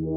Hey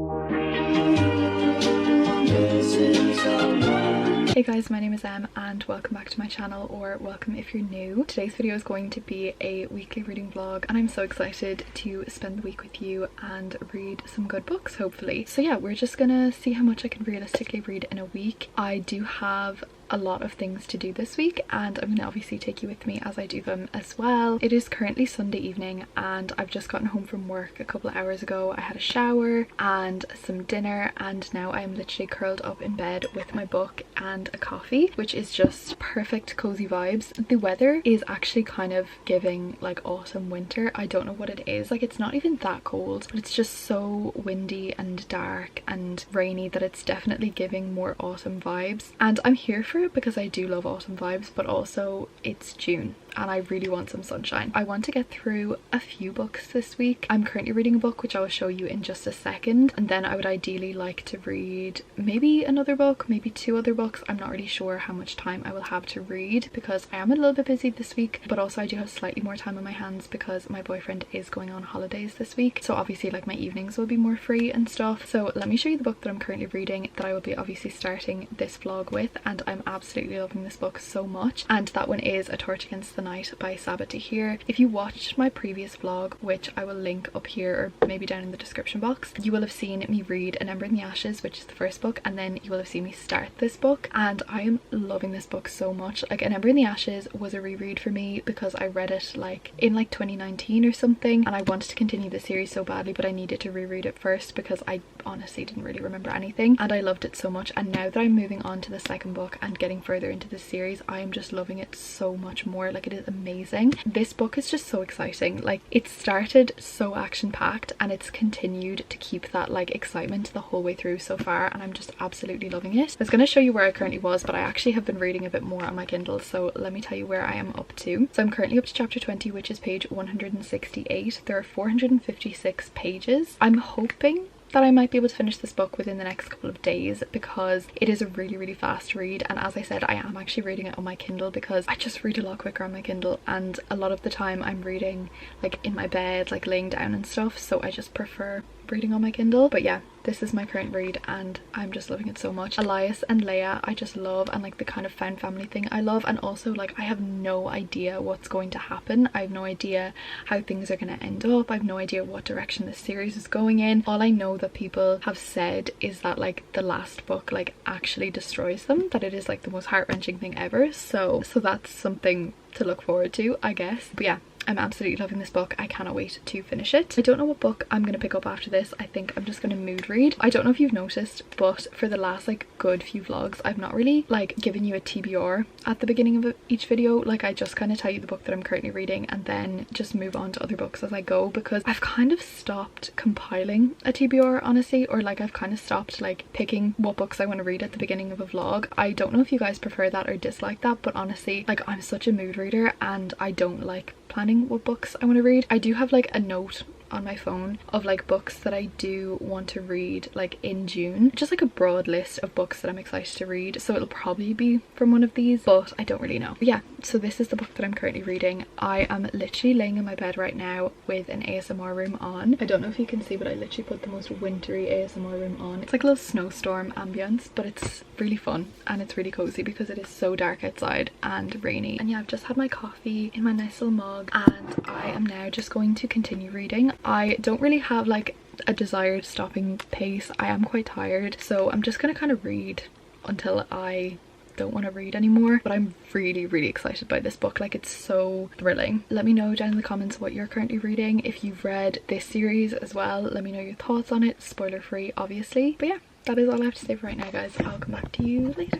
guys, my name is Em and welcome back to my channel, or welcome if you're new. Today's video is going to be a weekly reading vlog and I'm so excited to spend the week with you and read some good books, hopefully. So yeah, we're just gonna see how much I can realistically read in a week. I do have a lot of things to do this week and I'm gonna obviously take you with me as I do them as well. It is currently Sunday evening and I've just gotten home from work a couple of hours ago. I had a shower and some dinner and now I'm literally curled up in bed with my book and a coffee, which is just perfect cozy vibes. The weather is actually kind of giving like autumn winter. I don't know what it is, like it's not even that cold, but it's just so windy and dark and rainy that it's definitely giving more autumn vibes, and I'm here for it because I do love autumn vibes, but also it's June and I really want some sunshine. I want to get through a few books this week. I'm currently reading a book which I will show you in just a second, and then I would ideally like to read maybe another book, maybe two other books. I'm not really sure how much time I will have to read because I am a little bit busy this week, but also I do have slightly more time on my hands because my boyfriend is going on holidays this week, so obviously like my evenings will be more free and stuff. So let me show you the book that I'm currently reading that I will be obviously starting this vlog with, and I'm absolutely loving this book so much, and that one is A Torch Against the Night by Sabbath Tahir. If you watched my previous vlog, which I will link up here or maybe down in the description box, you will have seen me read An Ember in the Ashes, which is the first book, and then you will have seen me start this book, and I am loving this book so much. Like An Ember in the Ashes was a reread for me because I read it like in like 2019 or something, and I wanted to continue the series so badly, but I needed to reread it first because I honestly didn't really remember anything, and I loved it so much. And now that I'm moving on to the second book and getting further into the series, I am just loving it so much more. Like it is amazing. This book is just so exciting. Like it started so action-packed and it's continued to keep that like excitement the whole way through so far, and I'm just absolutely loving it. I was going to show you where I currently was, but I actually have been reading a bit more on my Kindle, so let me tell you where I am up to. So I'm currently up to chapter 20, which is page 168. There are 456 pages. I'm hoping that I might be able to finish this book within the next couple of days because it is a really fast read, and as I said, I am actually reading it on my Kindle because I just read a lot quicker on my Kindle, and a lot of the time I'm reading like in my bed, like laying down and stuff, so I just prefer reading on my Kindle. But yeah, this is my current read and I'm just loving it so much. Elias and Leia I just love, and like the kind of found family thing I love, and also like I have no idea what's going to happen. I have no idea how things are going to end up. I have no idea what direction this series is going in. All I know that people have said is that like the last book like actually destroys them, that it is like the most heart-wrenching thing ever, so that's something to look forward to, I guess. But yeah, I'm absolutely loving this book. I cannot wait to finish it. I don't know what book I'm going to pick up after this. I think I'm just going to mood read. I don't know if you've noticed, but for the last like good few vlogs, I've not really like given you a TBR at the beginning of each video. Like I just kind of tell you the book that I'm currently reading and then just move on to other books as I go, because I've kind of stopped compiling a TBR, honestly, or like I've kind of stopped like picking what books I want to read at the beginning of a vlog. I don't know if you guys prefer that or dislike that, but honestly, like I'm such a mood reader and I don't like planning what books I want to read. I do have like a note on my phone of like books that I do want to read like in June, just like a broad list of books that I'm excited to read, so it'll probably be from one of these, but I don't really know. But yeah, so this is the book that I'm currently reading. I am literally laying in my bed right now with an ASMR room on. I don't know if you can see, but I literally put the most wintry ASMR room on. It's like a little snowstorm ambience, but it's really fun and it's really cozy because it is so dark outside and rainy. And yeah, I've just had my coffee in my nice little mug and I am now just going to continue reading. I don't really have like a desired stopping pace. I am quite tired, so I'm just gonna kind of read until I don't want to read anymore, but I'm really excited by this book. Like it's so thrilling. Let me know down in the comments what you're currently reading. If you've read this series as well, let me know your thoughts on it, spoiler free obviously. But yeah, that is all I have to say for right now, guys. I'll come back to you later.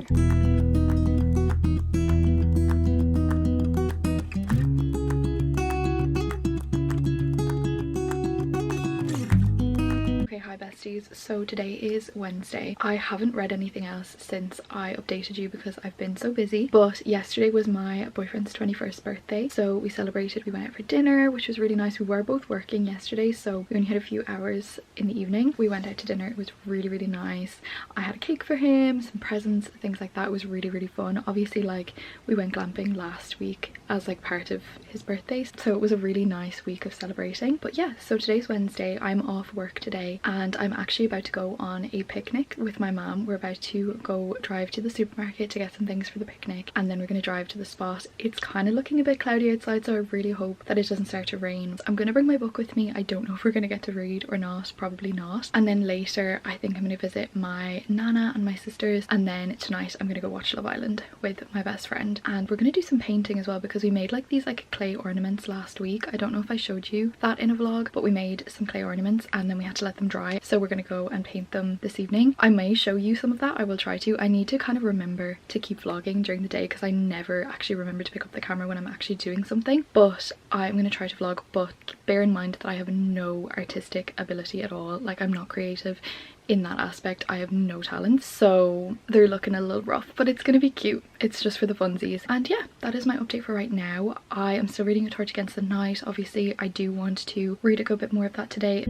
Hi besties, so today is Wednesday. I haven't read anything else since I updated you because I've been so busy, but yesterday was my boyfriend's 21st birthday, so we celebrated. We went out for dinner, which was really nice. We were both working yesterday, so we only had a few hours in the evening. We went out to dinner. It was really nice. I had a cake for him, some presents, things like that. It was really fun. Obviously, like, we went glamping last week as like part of his birthday, so it was a really nice week of celebrating. But yeah, so today's Wednesday. I'm off work today and I'm actually about to go on a picnic with my mum. We're about to go drive to the supermarket to get some things for the picnic, and then we're going to drive to the spot. It's kind of looking a bit cloudy outside, so I really hope that it doesn't start to rain. I'm going to bring my book with me. I don't know if we're going to get to read or not, probably not. And then later I think I'm going to visit my nana and my sisters, and then tonight I'm going to go watch Love Island with my best friend. And we're going to do some painting as well, because we made like these like clay ornaments last week. I don't know if I showed you that in a vlog, but we made some clay ornaments and then we had to let them dry, so we're going to go and paint them this evening. I may show you some of that. I will try to. I need to kind of remember to keep vlogging during the day, because I never actually remember to pick up the camera when I'm actually doing something. But I'm going to try to vlog, but bear in mind that I have no artistic ability at all. Like, I'm not creative in that aspect. I have no talent, so they're looking a little rough, but it's gonna be cute. It's just for the funsies. And yeah, that is my update for right now. I am still reading A Torch Against the Night. Obviously I do want to read a good bit more of that today.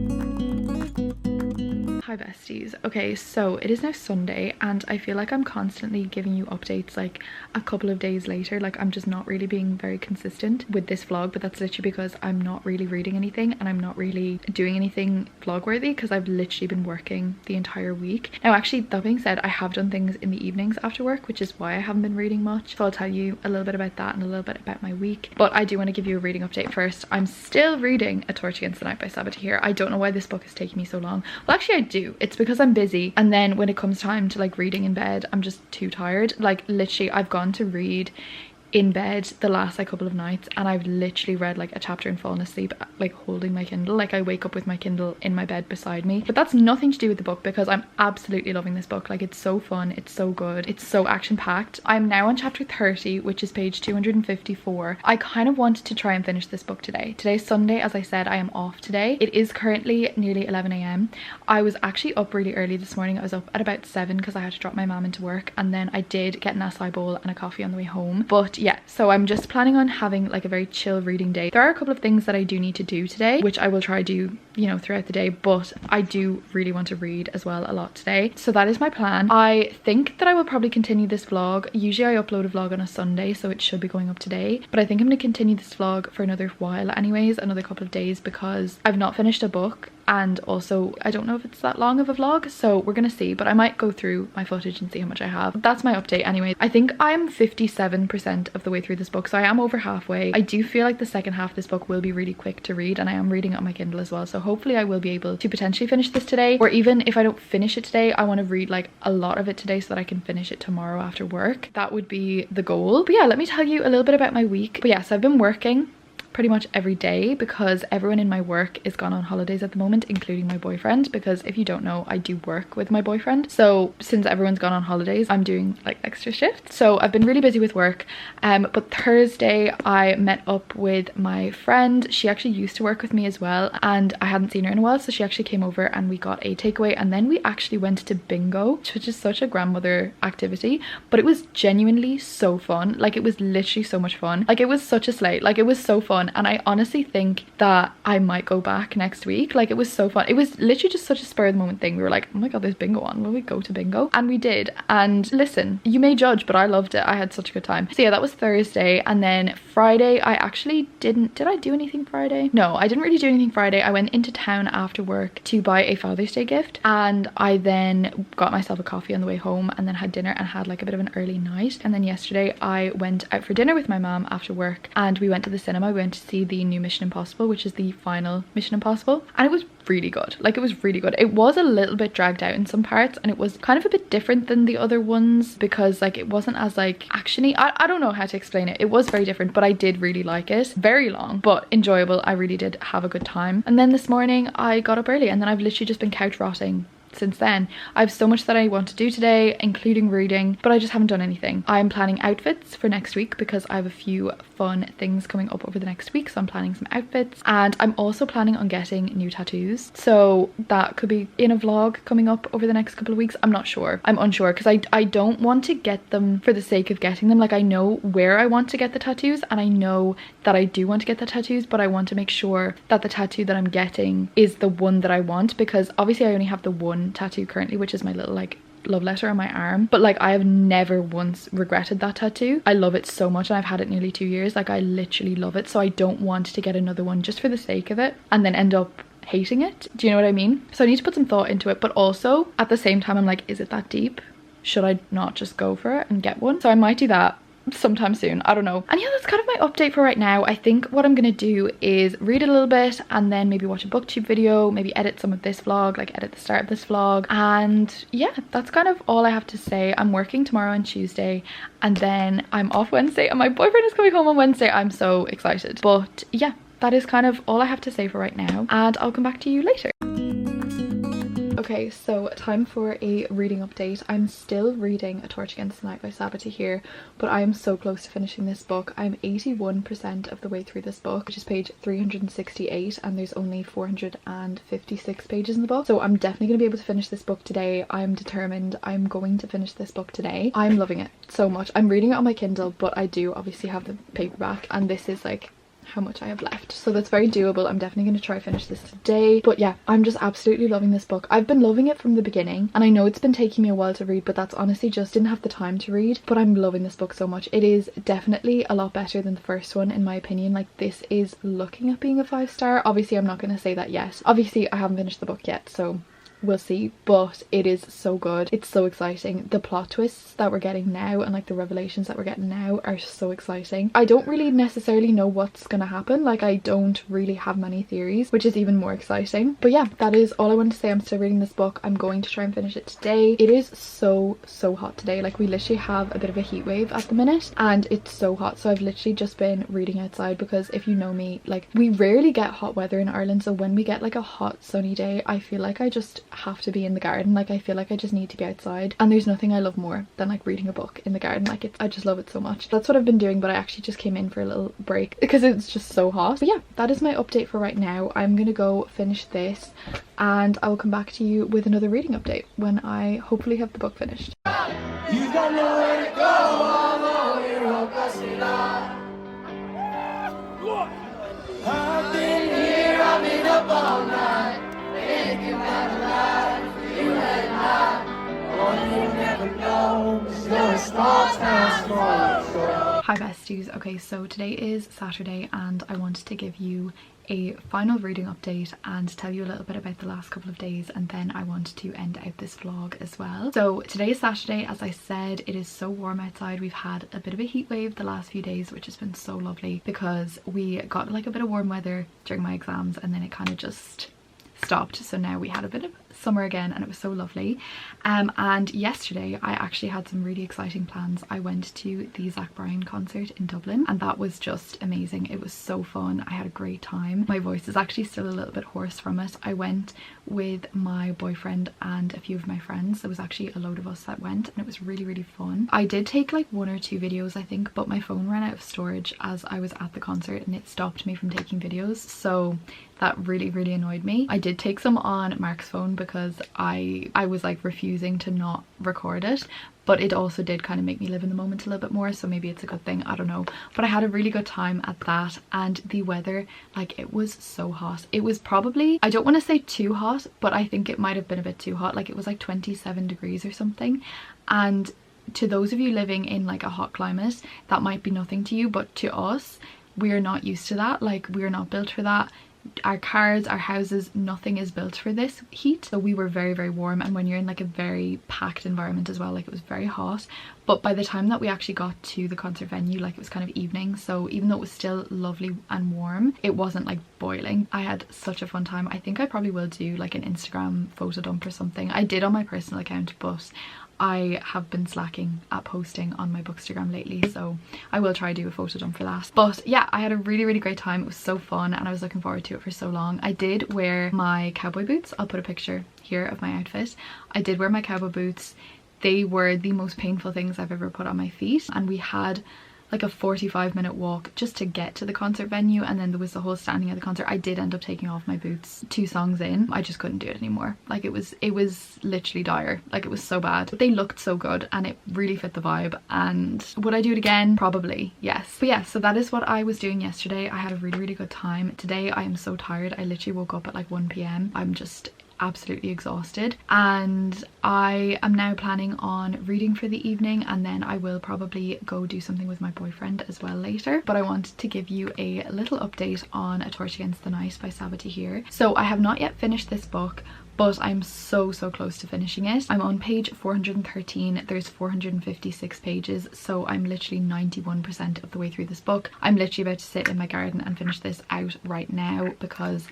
Hi besties. Okay, so it is now Sunday and I feel like I'm constantly giving you updates like a couple of days later. Like, I'm just not really being very consistent with this vlog, but that's literally because I'm not really reading anything and I'm not really doing anything vlog worthy, because I've literally been working the entire week. Now actually, that being said, I have done things in the evenings after work, which is why I haven't been reading much, so I'll tell you a little bit about that and a little bit about my week. But I do want to give you a reading update first. I'm still reading A Torch Against the Night by Sabatahir. I don't know why this book is taking me so long. Well, actually I do. It's because I'm busy, and then when it comes time to like reading in bed, I'm just too tired. Like, literally I've gone to read in bed the last like couple of nights and I've literally read like a chapter and fallen asleep like holding my Kindle. Like, I wake up with my Kindle in my bed beside me. But that's nothing to do with the book, because I'm absolutely loving this book. Like, it's so fun, it's so good, it's so action packed. I'm now on chapter 30, which is page 254. I kind of wanted to try and finish this book today. Today's Sunday, as I said, I am off today. It is currently nearly 11 AM. I was actually up really early this morning. I was up at about 7 because I had to drop my mum into work, and then I did get an acai bowl and a coffee on the way home. But yeah, so I'm just planning on having like a very chill reading day. There are a couple of things that I do need to do today, which I will try to do, you know, throughout the day, but I do really want to read as well a lot today. So that is my plan. I think that I will probably continue this vlog. Usually I upload a vlog on a Sunday, so it should be going up today, but I think I'm going to continue this vlog for another while anyways, another couple of days, because I've not finished a book, and also I don't know if it's that long of a vlog, so we're gonna see. But I might go through my footage and see how much I have. That's my update anyway. I think I'm 57% of the way through this book, so I am over halfway. I do feel like the second half of this book will be really quick to read, and I am reading it on my Kindle as well, so hopefully I will be able to potentially finish this today. Or even if I don't finish it today, I want to read like a lot of it today so that I can finish it tomorrow after work. That would be the goal. But yeah, let me tell you a little bit about my week. But yes, I've been working pretty much every day because everyone in my work is gone on holidays at the moment, including my boyfriend, because if you don't know, I do work with my boyfriend. So since everyone's gone on holidays, I'm doing like extra shifts, so I've been really busy with work. But Thursday I met up with my friend. She actually used to work with me as well, and I hadn't seen her in a while, so she actually came over and we got a takeaway, and then we actually went to bingo, which is such a grandmother activity, but it was genuinely so fun. Like, it was literally so much fun. Like, it was such a slate. Like, it was so fun, and I honestly think that I might go back next week. Like, it was so fun. It was literally just such a spur of the moment thing. We were like, oh my god, there's bingo on, will we go to bingo? And we did. And listen, you may judge, but I loved it. I had such a good time. So yeah, that was Thursday. And then Friday I actually did I do anything Friday? No, I didn't really do anything Friday. I went into town after work to buy a Father's Day gift, and I then got myself a coffee on the way home, and then had dinner and had like a bit of an early night. And then yesterday I went out for dinner with my mom after work, and we went to the cinema. We went to see the new Mission Impossible, which is the final Mission Impossible, and it was really good. Like, it was really good. It was a little bit dragged out in some parts, and it was kind of a bit different than the other ones because like it wasn't as like actiony. I don't know how to explain it. It was very different, but I did really like it. Very long but enjoyable. I really did have a good time. And then this morning I got up early, and then I've literally just been couch rotting since then. I have so much that I want to do today, including reading, but I just haven't done anything. I'm planning outfits for next week because I have a few fun things coming up over the next week, so I'm planning some outfits, and I'm also planning on getting new tattoos, so that could be in a vlog coming up over the next couple of weeks. I'm not sure. I'm unsure because I don't want to get them for the sake of getting them. Like, I know where I want to get the tattoos, and I know that I do want to get the tattoos, but I want to make sure that the tattoo that I'm getting is the one that I want, because obviously I only have the one tattoo currently, which is my little like love letter on my arm, but like I have never once regretted that tattoo. I love it so much, and I've had it nearly 2 years. Like, I literally love it, so I don't want to get another one just for the sake of it and then end up hating it. Do you know what I mean? So I need to put some thought into it, but also at the same time I'm like, is it that deep? Should I not just go for it and get one? So I might do that sometime soon, I don't know. And yeah, that's kind of my update for right now. I think what I'm gonna do is read a little bit and then maybe watch a booktube video, maybe edit some of this vlog, like edit the start of this vlog, and yeah, that's kind of all I have to say. I'm working tomorrow and Tuesday, and then I'm off Wednesday, and my boyfriend is coming home on Wednesday. I'm so excited. But yeah, that is kind of all I have to say for right now, and I'll come back to you later. Okay, so time for a reading update. I'm still reading A Torch Against the Night by Sabbath here, but I am so close to finishing this book. I'm 81% of the way through this book, which is page 368, and there's only 456 pages in the book. So I'm definitely going to be able to finish this book today. I'm determined. I'm going to finish this book today. I'm loving it so much. I'm reading it on my Kindle, but I do obviously have the paperback, and this is like how much I have left, so that's very doable. I'm definitely going to try finish this today. But yeah, I'm just absolutely loving this book. I've been loving it from the beginning, and I know it's been taking me a while to read, but that's honestly just didn't have the time to read. But I'm loving this book so much. It is definitely a lot better than the first one in my opinion. Like, this is looking at being a 5-star. Obviously I'm not going to say that yet. Obviously I haven't finished the book yet, so we'll see, but it is so good. It's so exciting. The plot twists that we're getting now and like the revelations that we're getting now are so exciting. I don't really necessarily know what's gonna happen. Like, I don't really have many theories, which is even more exciting. But yeah, that is all I want to say. I'm still reading this book. I'm going to try and finish it today. It is so hot today. Like, we literally have a bit of a heat wave at the minute, and it's so hot. So I've literally just been reading outside, because if you know me, like, we rarely get hot weather in Ireland. So when we get like a hot sunny day, I feel like I just have to be in the garden. Like, I feel like I just need to be outside, and there's nothing I love more than like reading a book in the garden. Like, I just love it so much. That's what I've been doing, but I actually just came in for a little break because it's just so hot. But yeah, that is my update for right now. I'm gonna go finish this, and I will come back to you with another reading update when I hopefully have the book finished. You don't know where to go, although you're all busted up. I've been here, I've been up all night. Hi besties. Okay, so today is Saturday, and I wanted to give you a final reading update and tell you a little bit about the last couple of days, and then I want to end out this vlog as well. So today is Saturday. As I said, it is so warm outside. We've had a bit of a heat wave the last few days, which has been so lovely because we got like a bit of warm weather during my exams, and then it kind of just stopped. So now we had a bit of summer again, and it was so lovely. And yesterday I actually had some really exciting plans. I went to the Zach Bryan concert in Dublin, and that was just amazing. It was so fun. I had a great time. My voice is actually still a little bit hoarse from it. I went with my boyfriend and a few of my friends. There was actually a load of us that went, and it was really fun. I did take like 1 or 2 videos I think, but my phone ran out of storage as I was at the concert, and it stopped me from taking videos, so that really annoyed me. I did take some on Mark's phone because I was like refusing to not record it, but it also did kind of make me live in the moment a little bit more, so maybe it's a good thing, I don't know. But I had a really good time at that, and the weather, like, it was so hot. It was probably, I don't want to say too hot, but I think it might have been a bit too hot. Like, it was like 27 degrees or something, and to those of you living in like a hot climate, that might be nothing to you, but to us, we are not used to that. Like, we are not built for that. Our cars, our houses, nothing is built for this heat. So we were very warm, and when you're in like a very packed environment as well, like, it was very hot. But by the time that we actually got to the concert venue, like, it was kind of evening, so even though it was still lovely and warm, it wasn't like boiling. I had such a fun time. I think I probably will do like an Instagram photo dump or something. I did on my personal account, but I have been slacking at posting on my Bookstagram lately, so I will try to do a photo dump for that. But yeah, I had a really great time. It was so fun, and I was looking forward to it for so long. I did wear my cowboy boots. I'll put a picture here of my outfit. I did wear my cowboy boots. They were the most painful things I've ever put on my feet, and we had like a 45-minute walk just to get to the concert venue, and then there was the whole standing at the concert. I did end up taking off my boots 2 songs in. I just couldn't do it anymore. Like, it was literally dire. Like, it was so bad. But they looked so good, and it really fit the vibe. And would I do it again? Probably, yes. But yeah, so that is what I was doing yesterday. I had a really good time. Today I am so tired. I literally woke up at like 1 p.m. I'm just absolutely exhausted, and I am now planning on reading for the evening, and then I will probably go do something with my boyfriend as well later. But I wanted to give you a little update on A Torch Against the Night by Sabaa Tahir. So I have not yet finished this book, but I'm so close to finishing it. I'm on page 413. There's 456 pages, so I'm literally 91% of the way through this book. I'm literally about to sit in my garden and finish this out right now because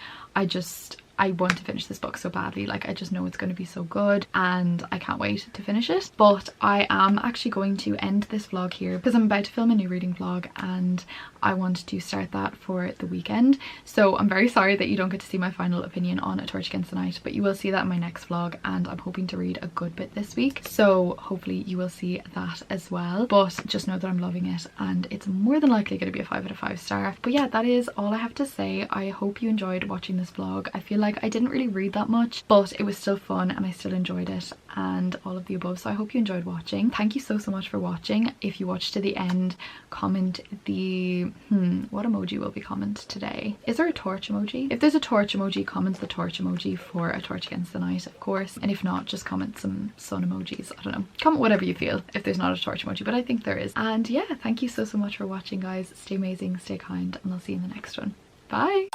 I want to finish this book so badly. Like, I just know it's going to be so good and I can't wait to finish it. But I am actually going to end this vlog here because I'm about to film a new reading vlog and I want to start that for the weekend. So I'm very sorry that you don't get to see my final opinion on A Torch Against the Night, but you will see that in my next vlog, and I'm hoping to read a good bit this week, so hopefully you will see that as well. But just know that I'm loving it and it's more than likely going to be a 5 out of 5 star. But yeah, that is all I have to say. I hope you enjoyed watching this vlog. I feel like I didn't really read that much, but it was still fun and I still enjoyed it and all of the above, so I hope you enjoyed watching. Thank you so much for watching. If you watched to the end, comment the what emoji will be commented today? Is there a torch emoji? If there's a torch emoji, comment the torch emoji for A Torch Against the Night, of course, and if not, just comment some sun emojis. I don't know, comment whatever you feel if there's not a torch emoji, but I think there is. And yeah, thank you so much for watching, guys. Stay amazing, stay kind, and I'll see you in the next one. Bye.